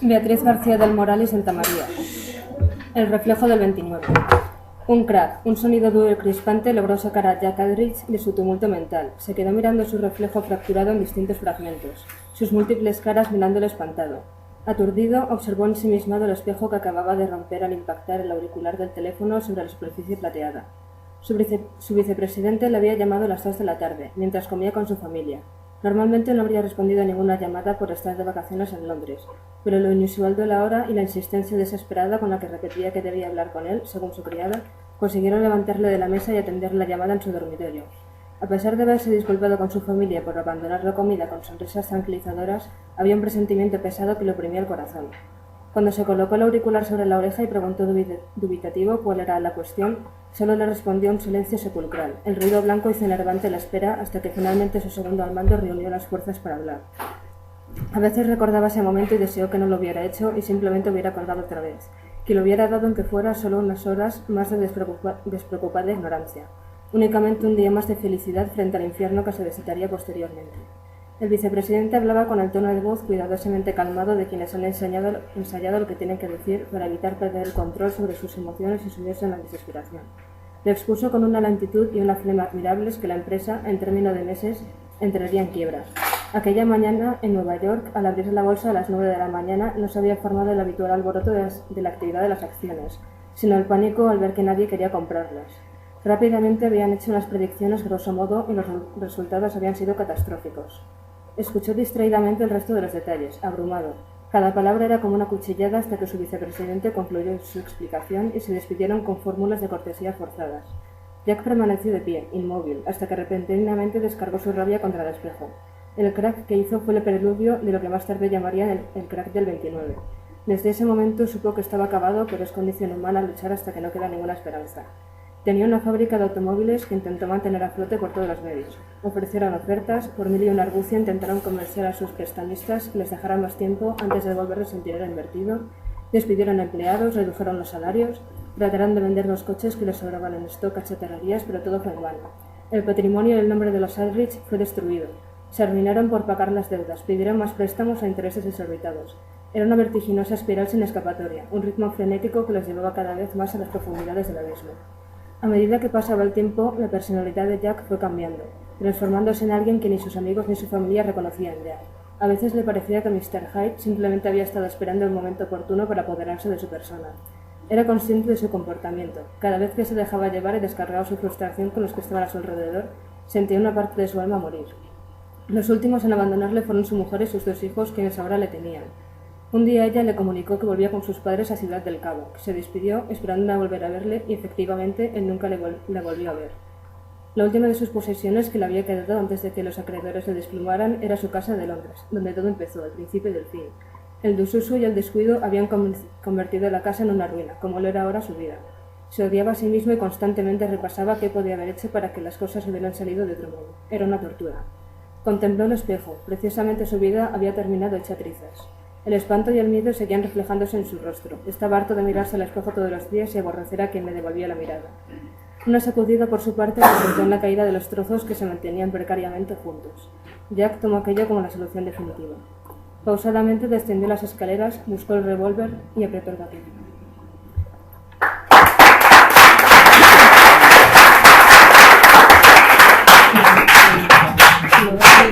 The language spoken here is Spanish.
Beatriz García del Moral y Santa María. El reflejo del 29. Un crack, un sonido duro y crispante logró sacar a Jack Aldrich de su tumulto mental. Se quedó mirando su reflejo fracturado en distintos fragmentos, sus múltiples caras mirándolo espantado. Aturdido, observó ensimismado el espejo que acababa de romper al impactar el auricular del teléfono sobre la superficie plateada. Su vicepresidente le había llamado a las 2 de la tarde, mientras comía con su familia. Normalmente no habría respondido a ninguna llamada por estar de vacaciones en Londres, pero lo inusual de la hora y la insistencia desesperada con la que repetía que debía hablar con él, según su criada, consiguieron levantarle de la mesa y atender la llamada en su dormitorio. A pesar de haberse disculpado con su familia por abandonar la comida con sonrisas tranquilizadoras, había un presentimiento pesado que le oprimía el corazón. Cuando se colocó el auricular sobre la oreja y preguntó dubitativo cuál era la cuestión, solo le respondió un silencio sepulcral. El ruido blanco hizo enervante la espera hasta que finalmente su segundo al mando reunió las fuerzas para hablar. A veces recordaba ese momento y deseó que no lo hubiera hecho y simplemente hubiera colgado otra vez, que lo hubiera dado aunque fuera solo unas horas más de despreocupada ignorancia, únicamente un día más de felicidad frente al infierno que se desataría posteriormente. El vicepresidente hablaba con el tono de voz cuidadosamente calmado de quienes han ensayado lo que tienen que decir para evitar perder el control sobre sus emociones y sumirse en la desesperación. Le expuso con una lentitud y una flema admirables que la empresa, en término de meses, entraría en quiebra. Aquella mañana, en Nueva York, al abrirse la bolsa a las 9 de la mañana, no se había formado el habitual alboroto de la actividad de las acciones, sino el pánico al ver que nadie quería comprarlas. Rápidamente habían hecho unas predicciones grosso modo y los resultados habían sido catastróficos. Escuchó distraídamente el resto de los detalles, abrumado. Cada palabra era como una cuchillada hasta que su vicepresidente concluyó su explicación y se despidieron con fórmulas de cortesía forzadas. Jack permaneció de pie, inmóvil, hasta que repentinamente descargó su rabia contra el espejo. El crack que hizo fue el preludio de lo que más tarde llamarían el crack del 29. Desde ese momento supo que estaba acabado, pero es condición humana luchar hasta que no queda ninguna esperanza. Tenía una fábrica de automóviles que intentó mantener a flote por todos los medios. Ofrecieron ofertas, por mil y una argucia intentaron convencer a sus prestamistas que les dejaran más tiempo antes de devolverles el dinero invertido, despidieron empleados, redujeron los salarios, trataron de vender los coches que les sobraban en stock a chatarrerías, pero todo fue en vano. El patrimonio y el nombre de los Aldrich fue destruido. Se arruinaron por pagar las deudas, pidieron más préstamos a intereses desorbitados. Era una vertiginosa espiral sin escapatoria, un ritmo frenético que los llevaba cada vez más a las profundidades del abismo. A medida que pasaba el tiempo, la personalidad de Jack fue cambiando, transformándose en alguien que ni sus amigos ni su familia reconocían ya. A veces le parecía que Mr. Hyde simplemente había estado esperando el momento oportuno para apoderarse de su persona. Era consciente de su comportamiento. Cada vez que se dejaba llevar y descargaba su frustración con los que estaban a su alrededor, sentía una parte de su alma morir. Los últimos en abandonarle fueron su mujer y sus 2 hijos, quienes ahora le temían. Un día ella le comunicó que volvía con sus padres a Ciudad del Cabo, que se despidió esperando a volver a verle y efectivamente él nunca le volvió a ver. La última de sus posesiones que le había quedado antes de que los acreedores le desplumaran era su casa de Londres, donde todo empezó, el principio del fin. El desuso y el descuido habían convertido la casa en una ruina, como lo era ahora su vida. Se odiaba a sí mismo y constantemente repasaba qué podía haber hecho para que las cosas hubieran salido de otro modo. Era una tortura. Contempló el espejo. Precisamente su vida había terminado hecha trizas. El espanto y el miedo seguían reflejándose en su rostro. Estaba harto de mirarse al espejo todos los días y aborrecer a quien le devolvía la mirada. Una sacudida por su parte resultó en la caída de los trozos que se mantenían precariamente juntos. Jack tomó aquello como la solución definitiva. Pausadamente descendió las escaleras, buscó el revólver y apretó el gatillo.